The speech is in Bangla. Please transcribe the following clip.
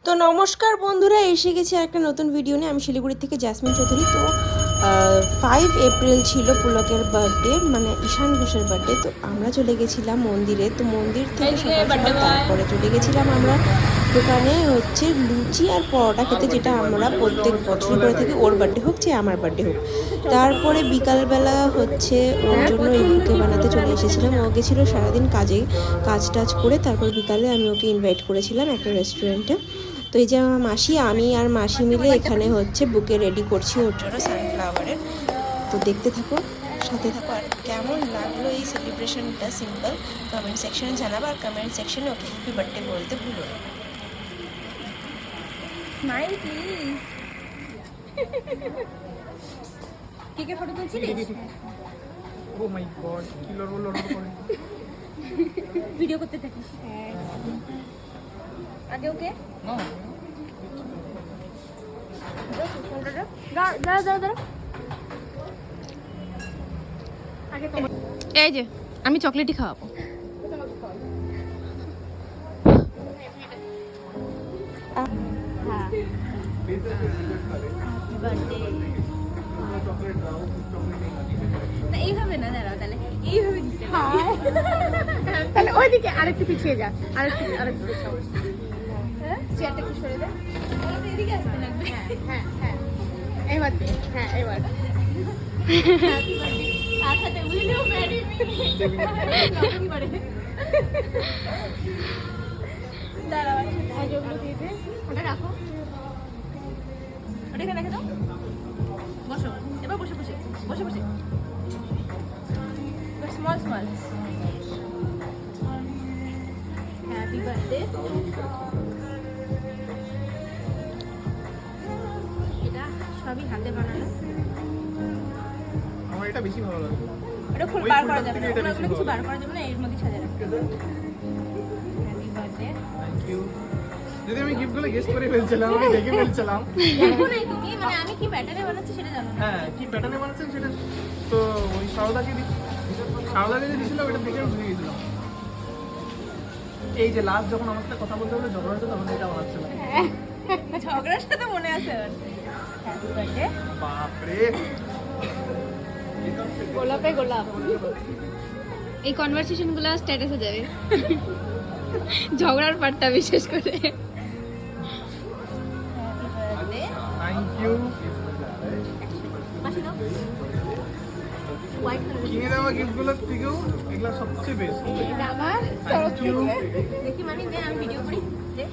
তো নমস্কার বন্ধুরা, এসে গেছি একটা নতুন ভিডিও নিয়ে। আমি শিলিগুড়ি থেকে জ্যাসমিন চৌধুরী। তো 5 এপ্রিল ছিল পুলকের বার্থডে, মানে ঈশান ঘোষের বার্থডে। তো আমরা চলে গেছিলাম মন্দিরে। তো মন্দির থেকে সকাল সকাল তারপরে চলে গেছিলাম আমরা দোকানে হচ্ছে লুচি আর পরোটা খেতে, যেটা আমরা প্রত্যেক বছরই করে থাকি, ওর বার্থডে হোক চাই আমার বার্থডে হোক। তারপরে বিকালবেলা হচ্ছে ওর জন্য এই বুকে বানাতে চলে এসেছিলাম। ও গেছিলো সারাদিন কাজ টাজ করে, তারপর বিকালে আমি ওকে ইনভাইট করেছিলাম একটা রেস্টুরেন্টে। তো এই যে আমার মাসি, আমি আর মাসি মিলে এখানে হচ্ছে বুকে রেডি করছি ওর জন্য সানফ্লাওয়ারের। তো দেখতে থাকো, সাথে থাকো। আর কেমন লাগলো এই সেলিব্রেশনটা সিম্পল কমেন্ট সেকশনে জানাবো, আর কমেন্ট সেকশনে ওকে হ্যাপি বার্থডে বলতে ভুলো না। Smile please. কেকে ফটো তুলছিলিস? ও মাই গড, কি লড়বো করে ভিডিও করতে থাকিস। আগে ওকে এই যে আমি চকলেটই খাওয়াবো। এইভাবে না, দাঁড়াও তাহলে এইভাবে দিতে তাহলে ওইদিকে আরেকটু পিছিয়ে যা, আরেকটু হ্যাঁ, চেয়ারটা একটু সরে দে। এদিকে আসতে লাগবে। হ্যাঁ হ্যাঁ এবার দে, হ্যাঁ এবার আচ্ছা, উইল ইউ ম্যারি মি? দাঁড়াও, আজগুলো দিয়ে দে। ওটা রাখো, ওটা এখানে রেখে দাও। বসো এবার, বসে বসে বসে বসে স্মল স্মল। Happy birthday. এটা সবই হাতে বানানো। আমার এটা বেশি ভালো লাগে। এটা খুব ওই বার ফুলটার করা যাবে না, থেকে এটা ওগুলো বেশি কিছু ভালো বার করা যাবে না, এর মধ্যে সাজা রাখতে হবে। Happy birthday. Thank you. যদি আমি গিফটগুলো গেস করে ফেলছিলাম, আমি দেখে ফেলছিলাম। দেখো নাই তুমি, মানে আমি কি প্যাটার্নে বানাচ্ছি সেটা জানো না। হ্যাঁ, কি প্যাটার্নে বানাচ্ছেন সেটা তো ওই সারদাকে যে দিয়েছিল ওটা দেখে আমি বুঝে গেছিলাম। এই যে লাস্ট যখন আমার সাথে কথা বলতে বলে ঝগড়া হতো, তখন এটা বানাচ্ছিলাম। ঝগড়ার সাথে মনে আছে ওর। Happy birthday. বাপরে, গোলাপে গোলাপ। এই কনভারসেশন গুলো স্ট্যাটাসে যাবে, ঝগড়ার পার্টটা বিশেষ করে। Happy birthday. Thank you. মাসি দাও। White colour. কিনে দেওয়া গিফটগুলোর থেকেও এগুলো সবচেয়ে বেস্ট। এটা আমার থ্যাংক ইউ। দেখি মানে দে, আমি ভিডিও করি। দে।